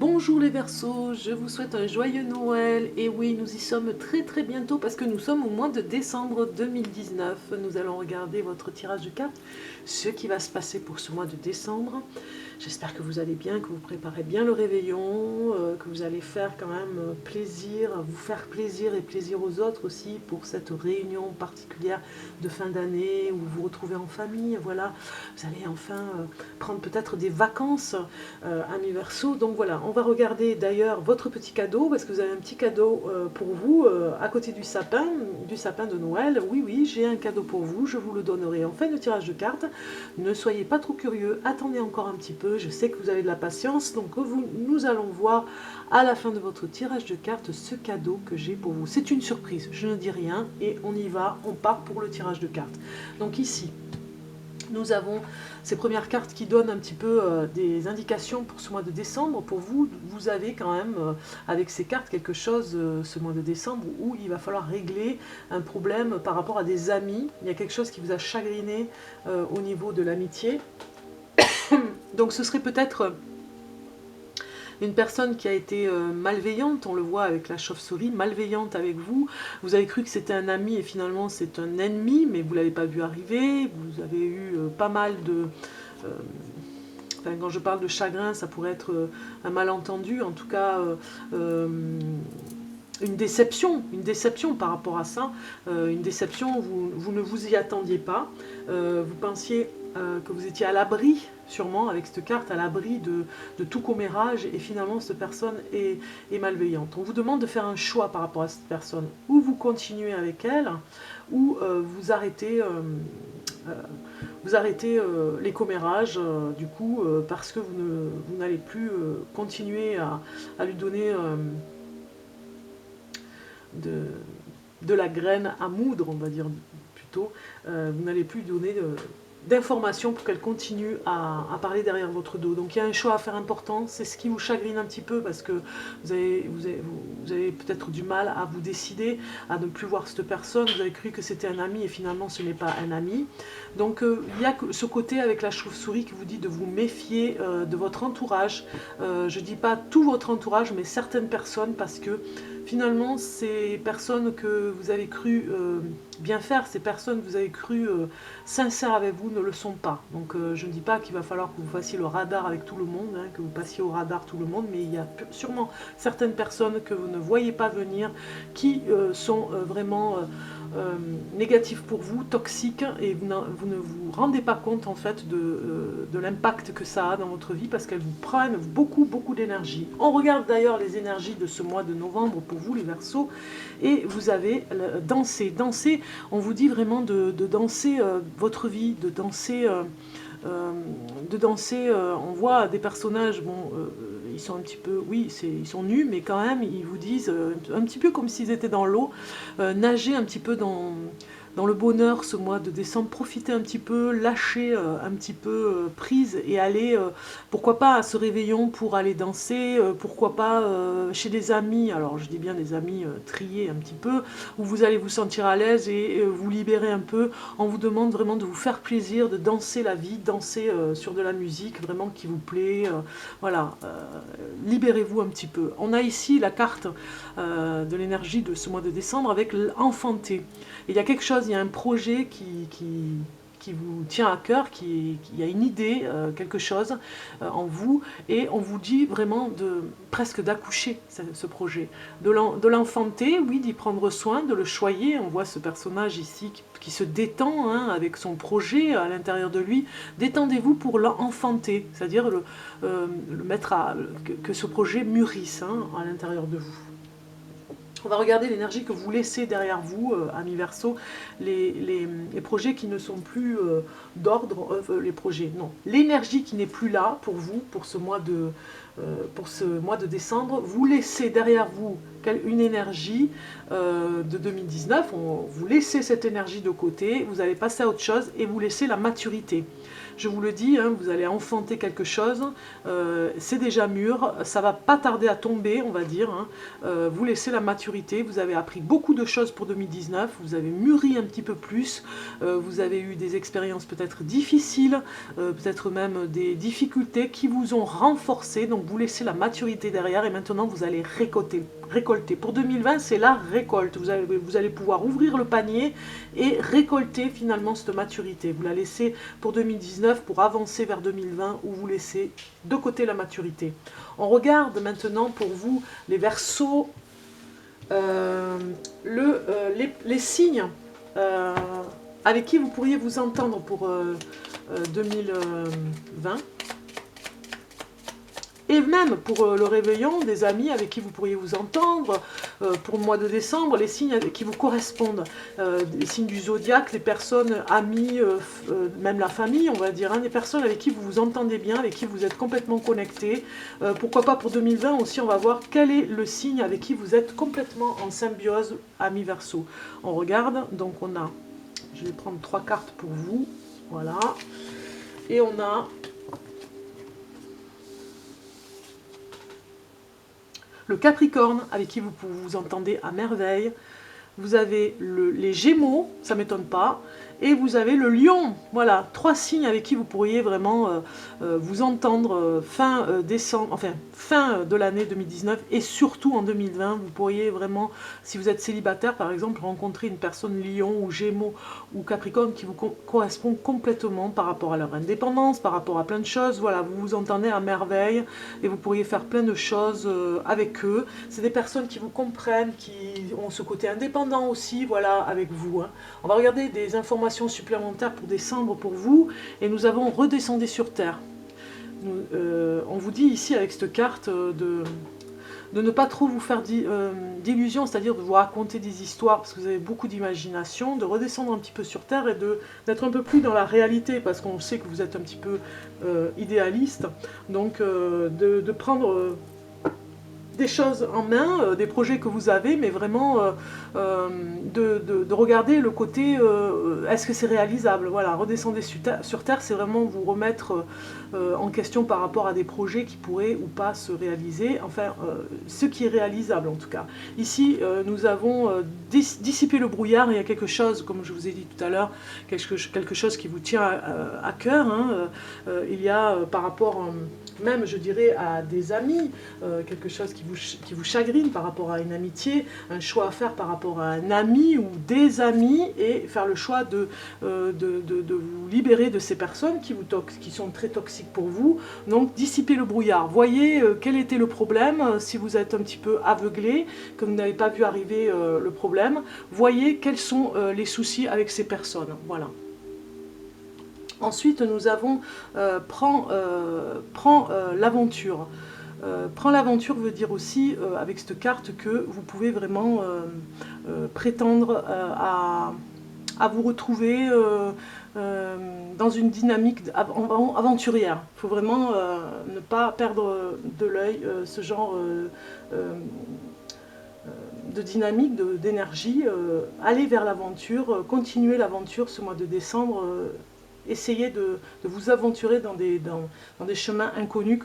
Bonjour les Verseaux, je vous souhaite un joyeux Noël. Et oui, nous y sommes très bientôt parce que nous sommes au mois de décembre 2019. Nous allons regarder votre tirage de cartes, ce qui va se passer pour ce mois de décembre. J'espère que vous allez bien, que vous préparez bien le réveillon, que vous allez faire quand même plaisir, vous faire plaisir et plaisir aux autres aussi pour cette réunion particulière de fin d'année où vous vous retrouvez en famille. Voilà, vous allez enfin prendre peut-être des vacances, amis Verseaux. Donc voilà, on va regarder d'ailleurs votre petit cadeau parce que vous avez un petit cadeau pour vous à côté du sapin de Noël. Oui, j'ai un cadeau pour vous, je vous le donnerai en fin de tirage de cartes. Ne soyez pas trop curieux, attendez encore un petit peu, je sais que vous avez de la patience, donc nous allons voir à la fin de votre tirage de cartes ce cadeau que j'ai pour vous. C'est une surprise, je ne dis rien et on y va, on part pour le tirage de cartes. Donc ici, nous avons ces premières cartes qui donnent un petit peu des indications pour ce mois de décembre. Pour vous, vous avez quand même avec ces cartes quelque chose ce mois de décembre où il va falloir régler un problème par rapport à des amis. Il y a quelque chose qui vous a chagriné au niveau de l'amitié. Donc ce serait peut-être une personne qui a été malveillante, on le voit avec la chauve-souris, malveillante avec vous. Vous avez cru que c'était un ami et finalement c'est un ennemi, mais vous ne l'avez pas vu arriver. Vous avez eu pas mal de... Enfin, quand je parle de chagrin, ça pourrait être un malentendu, en tout cas une déception par rapport à ça. Une déception, vous ne vous y attendiez pas. Vous pensiez que vous étiez à l'abri, sûrement, avec cette carte, à l'abri de tout commérage, et finalement, cette personne est malveillante. On vous demande de faire un choix par rapport à cette personne. Ou vous continuez avec elle, ou vous arrêtez les commérages, du coup, parce que vous n'allez plus continuer à lui donner de la graine à moudre, on va dire plutôt. Vous n'allez plus donner d'informations pour qu'elle continue à parler derrière votre dos. Donc il y a un choix à faire important, c'est ce qui vous chagrine un petit peu parce que vous avez peut-être du mal à vous décider, à ne plus voir cette personne, vous avez cru que c'était un ami et finalement ce n'est pas un ami. Donc il y a ce côté avec la chauve-souris qui vous dit de vous méfier de votre entourage. Je ne dis pas tout votre entourage, mais certaines personnes, parce que finalement, ces personnes que vous avez cru bien faire, ces personnes que vous avez cru sincères avec vous ne le sont pas. Donc je ne dis pas qu'il va falloir que vous fassiez le radar avec tout le monde, hein, que vous passiez au radar tout le monde, mais il y a sûrement certaines personnes que vous ne voyez pas venir, qui sont vraiment négatives pour vous, toxiques, et vous ne vous rendez pas compte en fait de l'impact que ça a dans votre vie, parce qu'elles vous prennent beaucoup d'énergie. On regarde d'ailleurs les énergies de ce mois de novembre pour vous les Verseaux, et vous avez danser, on vous dit vraiment de danser votre vie, de danser, on voit des personnages, bon, ils sont un petit peu, oui, ils sont nus, mais quand même, ils vous disent, un petit peu comme s'ils étaient dans l'eau, nager un petit peu dans le bonheur ce mois de décembre, profiter un petit peu, lâcher un petit peu prise et aller, pourquoi pas à ce réveillon pour aller danser, pourquoi pas chez des amis, alors je dis bien des amis triés un petit peu, où vous allez vous sentir à l'aise et vous libérer un peu. On vous demande vraiment de vous faire plaisir, de danser la vie, danser sur de la musique vraiment qui vous plaît, voilà, libérez-vous un petit peu. On a ici la carte de l'énergie de ce mois de décembre avec l'enfanté. Il y a quelque chose, il y a un projet qui vous tient à cœur, il y a une idée, quelque chose en vous, et on vous dit vraiment presque d'accoucher ce projet, de l'enfanter, oui, d'y prendre soin, de le choyer. On voit ce personnage ici qui se détend hein, avec son projet à l'intérieur de lui. Détendez-vous pour l'enfanter, c'est-à-dire le mettre que ce projet mûrisse hein, à l'intérieur de vous. On va regarder l'énergie que vous laissez derrière vous, amis Verseaux, les projets qui ne sont plus d'ordre, les projets, non. L'énergie qui n'est plus là pour vous, pour ce mois de décembre, vous laissez derrière vous une énergie de 2019, vous laissez cette énergie de côté, vous allez passer à autre chose et vous laissez la maturité. je vous le dis, hein, vous allez enfanter quelque chose, c'est déjà mûr, ça va pas tarder à tomber, on va dire, hein. Vous laissez la maturité, vous avez appris beaucoup de choses pour 2019, vous avez mûri un petit peu plus, vous avez eu des expériences peut-être difficiles, peut-être même des difficultés qui vous ont renforcé, donc vous laissez la maturité derrière et maintenant vous allez récolter. Pour 2020, c'est la récolte, vous allez pouvoir ouvrir le panier et récolter finalement cette maturité. Vous la laissez pour 2019 pour avancer vers 2020 où vous laissez de côté la maturité. On regarde maintenant pour vous les Verseaux, les signes avec qui vous pourriez vous entendre pour 2020. Et même pour le réveillon, des amis avec qui vous pourriez vous entendre, pour le mois de décembre, les signes qui vous correspondent, les signes du zodiaque, les personnes, amis, même la famille, on va dire, hein, des personnes avec qui vous vous entendez bien, avec qui vous êtes complètement connectés. Pourquoi pas pour 2020 aussi, on va voir quel est le signe avec qui vous êtes complètement en symbiose, amis Verseau. On regarde, donc on a, je vais prendre 3 cartes pour vous, voilà, et on a le Capricorne, avec qui vous vous entendez à merveille. Vous avez les Gémeaux, ça ne m'étonne pas. Et vous avez le Lion. Voilà, 3 signes avec qui vous pourriez vraiment vous entendre fin décembre, enfin fin de l'année 2019 et surtout en 2020. Vous pourriez vraiment, si vous êtes célibataire par exemple, rencontrer une personne Lion ou Gémeaux ou Capricorne qui vous correspond complètement par rapport à leur indépendance, par rapport à plein de choses. Voilà, vous vous entendez à merveille et vous pourriez faire plein de choses avec eux. C'est des personnes qui vous comprennent, qui ont ce côté indépendant aussi, voilà, avec vous. Hein. On va regarder des informations supplémentaires pour décembre pour vous et nous avons redescendu sur Terre. On vous dit ici avec cette carte de ne pas trop vous faire d'illusions, c'est-à-dire de vous raconter des histoires parce que vous avez beaucoup d'imagination, de redescendre un petit peu sur Terre et d'être un peu plus dans la réalité parce qu'on sait que vous êtes un petit peu idéaliste, donc de prendre des choses en main, des projets que vous avez, mais vraiment de regarder le côté est-ce que c'est réalisable. Voilà, redescendez sur Terre, c'est vraiment vous remettre en question par rapport à des projets qui pourraient ou pas se réaliser, enfin ce qui est réalisable en tout cas. Ici nous avons dissipé le brouillard, il y a quelque chose, comme je vous ai dit tout à l'heure, quelque chose qui vous tient à cœur, hein. Il y a par rapport même je dirais à des amis, quelque chose qui vous chagrine par rapport à une amitié, un choix à faire par rapport à un ami ou des amis et faire le choix de vous libérer de ces personnes qui sont très toxiques pour vous. Donc dissiper le brouillard, voyez quel était le problème, si vous êtes un petit peu aveuglé, que vous n'avez pas vu arriver le problème, voyez quels sont les soucis avec ces personnes, voilà. Ensuite, nous avons prends l'aventure. Prends l'aventure veut dire aussi, avec cette carte, que vous pouvez vraiment prétendre à vous retrouver dans une dynamique aventurière. Il faut vraiment ne pas perdre de l'œil ce genre de dynamique, d'énergie. Aller vers l'aventure, continuer l'aventure ce mois de décembre. Essayez de vous aventurer dans des chemins inconnus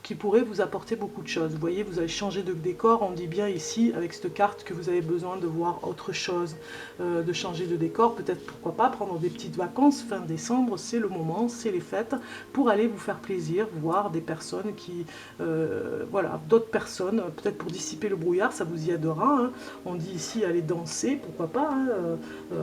qui pourraient vous apporter beaucoup de choses. Vous voyez, vous allez changer de décor. On dit bien ici, avec cette carte, que vous avez besoin de voir autre chose, de changer de décor. Peut-être, pourquoi pas, prendre des petites vacances. Fin décembre, c'est le moment, c'est les fêtes, pour aller vous faire plaisir, voir des personnes qui... voilà, d'autres personnes, peut-être pour dissiper le brouillard, ça vous y aidera. Hein. On dit ici, aller danser, pourquoi pas, hein,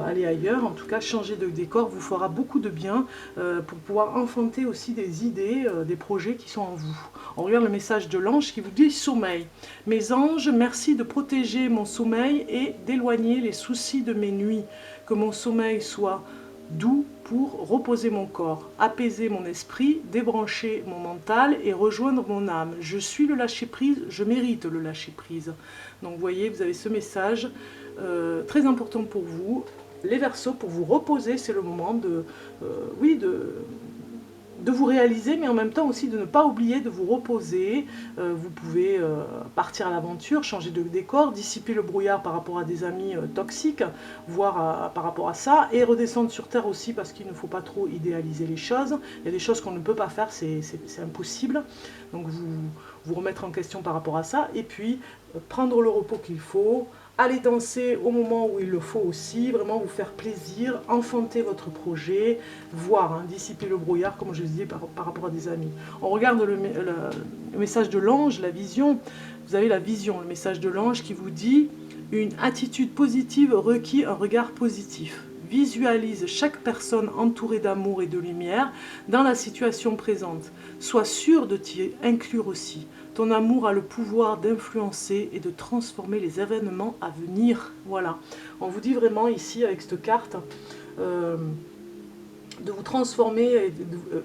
aller ailleurs. En tout cas, changer de décor vous fera beaucoup de bien pour pouvoir enfanter aussi des idées, des projets qui sont en vous. On regarde le message de l'ange qui vous dit sommeil. Mes anges, merci de protéger mon sommeil et d'éloigner les soucis de mes nuits. Que mon sommeil soit doux pour reposer mon corps, apaiser mon esprit, débrancher mon mental et rejoindre mon âme. Je suis le lâcher-prise, je mérite le lâcher-prise. Donc vous voyez, vous avez ce message très important pour vous. Les Verseaux, pour vous reposer, c'est le moment de vous réaliser, mais en même temps aussi de ne pas oublier de vous reposer. Vous pouvez partir à l'aventure, changer de décor, dissiper le brouillard par rapport à des amis toxiques, voire par rapport à ça, et redescendre sur Terre aussi, parce qu'il ne faut pas trop idéaliser les choses. Il y a des choses qu'on ne peut pas faire, c'est impossible. Donc vous remettre en question par rapport à ça, et puis prendre le repos qu'il faut, aller danser au moment où il le faut aussi, vraiment vous faire plaisir, enfanter votre projet, voir, hein, dissiper le brouillard, comme je vous disais, par rapport à des amis. On regarde le message de l'ange, la vision. Vous avez la vision, le message de l'ange qui vous dit « Une attitude positive requiert un regard positif ». Visualise chaque personne entourée d'amour et de lumière dans la situation présente. Sois sûr de t'y inclure aussi. Ton amour a le pouvoir d'influencer et de transformer les événements à venir. Voilà. On vous dit vraiment ici avec cette carte de vous transformer,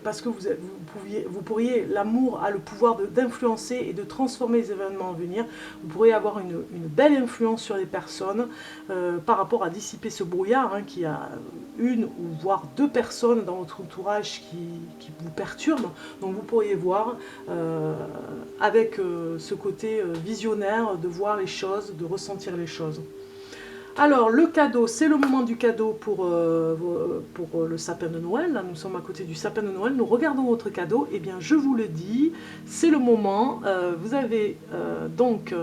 parce que vous pourriez, l'amour a le pouvoir d'influencer et de transformer les événements à venir. Vous pourriez avoir une belle influence sur les personnes par rapport à dissiper ce brouillard, hein, qui a une ou voire deux personnes dans votre entourage qui vous perturbent. Donc vous pourriez voir avec ce côté visionnaire, de voir les choses, de ressentir les choses. Alors, le cadeau, c'est le moment du cadeau pour le sapin de Noël. Là, nous sommes à côté du sapin de Noël. Nous regardons votre cadeau. Eh bien, je vous le dis, c'est le moment. Vous avez donc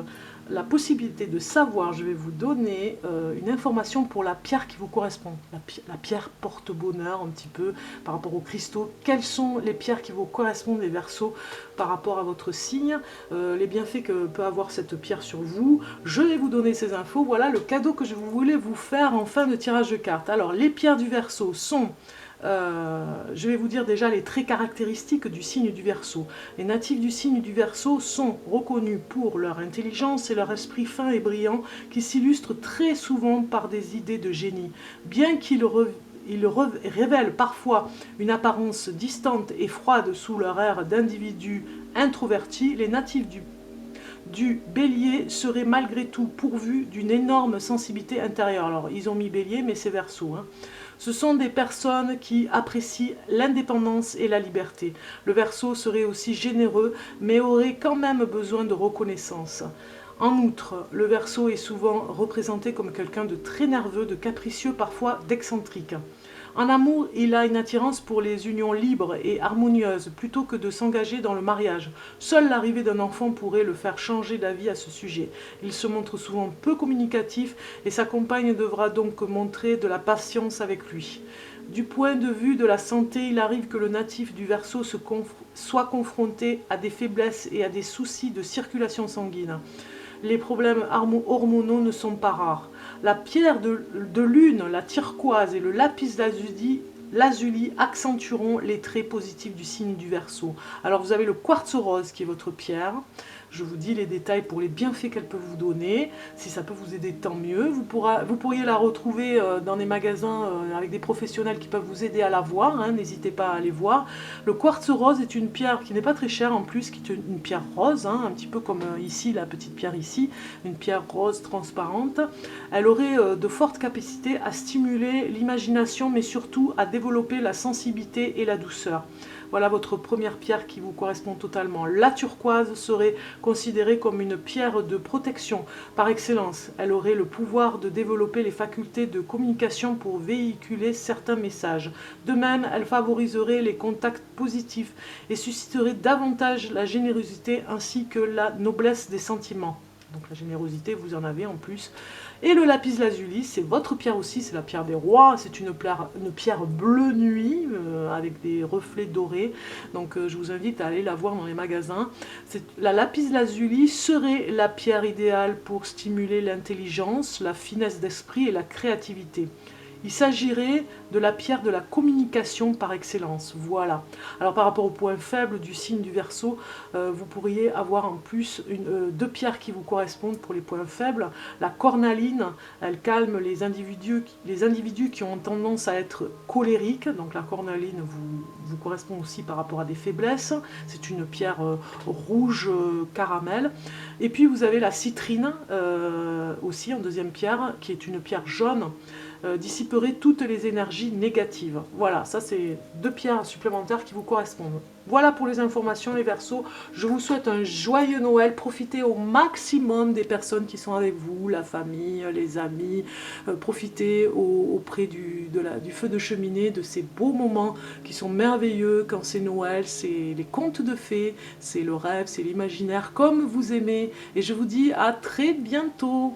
la possibilité de savoir, je vais vous donner une information pour la pierre qui vous correspond. La pierre porte bonheur un petit peu par rapport aux cristaux. Quelles sont les pierres qui vous correspondent, les Verseaux, par rapport à votre signe, les bienfaits que peut avoir cette pierre sur vous. Je vais vous donner ces infos. Voilà le cadeau que je voulais vous faire en fin de tirage de cartes. Alors, les pierres du Verseau sont... je vais vous dire déjà les traits caractéristiques du signe du Verseau. Les natifs du signe du Verseau sont reconnus pour leur intelligence et leur esprit fin et brillant qui s'illustrent très souvent par des idées de génie. Bien qu'ils révèlent parfois une apparence distante et froide sous leur air d'individus introvertis, les natifs du Bélier seraient malgré tout pourvus d'une énorme sensibilité intérieure. Alors, ils ont mis Bélier, mais c'est Verseau, hein. Ce sont des personnes qui apprécient l'indépendance et la liberté. Le Verseau serait aussi généreux, mais aurait quand même besoin de reconnaissance. En outre, le Verseau est souvent représenté comme quelqu'un de très nerveux, de capricieux, parfois d'excentrique. En amour, il a une attirance pour les unions libres et harmonieuses, plutôt que de s'engager dans le mariage. Seule l'arrivée d'un enfant pourrait le faire changer d'avis à ce sujet. Il se montre souvent peu communicatif et sa compagne devra donc montrer de la patience avec lui. Du point de vue de la santé, il arrive que le natif du Verseau soit confronté à des faiblesses et à des soucis de circulation sanguine. Les problèmes hormonaux ne sont pas rares. La pierre de lune, la turquoise et le lapis lazuli accentueront les traits positifs du signe du Verseau. Alors vous avez le quartz rose qui est votre pierre. Je vous dis les détails pour les bienfaits qu'elle peut vous donner. Si ça peut vous aider, tant mieux. Vous pourriez la retrouver dans des magasins avec des professionnels qui peuvent vous aider à la voir, hein. N'hésitez pas à aller voir. Le quartz rose est une pierre qui n'est pas très chère en plus, qui est une pierre rose, hein, un petit peu comme ici, la petite pierre ici, une pierre rose transparente. Elle aurait de fortes capacités à stimuler l'imagination, mais surtout à développer la sensibilité et la douceur. Voilà votre première pierre qui vous correspond totalement. La turquoise serait considérée comme une pierre de protection par excellence. Elle aurait le pouvoir de développer les facultés de communication pour véhiculer certains messages. De même, elle favoriserait les contacts positifs et susciterait davantage la générosité ainsi que la noblesse des sentiments. Donc la générosité, vous en avez en plus. Et le lapis lazuli, c'est votre pierre aussi, c'est la pierre des rois, c'est une pierre bleu nuit avec des reflets dorés. Donc je vous invite à aller la voir dans les magasins. La lapis lazuli serait la pierre idéale pour stimuler l'intelligence, la finesse d'esprit et la créativité. Il s'agirait de la pierre de la communication par excellence. Voilà. Alors par rapport au point faible du signe du Verseau, vous pourriez avoir en plus deux pierres qui vous correspondent pour les points faibles. La cornaline, elle calme les individus qui ont tendance à être colériques. Donc la cornaline vous correspond aussi par rapport à des faiblesses. C'est une pierre rouge caramel. Et puis vous avez la citrine aussi en deuxième pierre, qui est une pierre jaune. dissiperait toutes les énergies négatives. Voilà, ça c'est 2 pierres supplémentaires qui vous correspondent. Voilà pour les informations les Verseaux. Je vous souhaite un joyeux Noël. Profitez au maximum des personnes qui sont avec vous, la famille, les amis. Profitez auprès du feu de cheminée, de ces beaux moments qui sont merveilleux quand c'est Noël. C'est les contes de fées, c'est le rêve, c'est l'imaginaire comme vous aimez. Et je vous dis à très bientôt.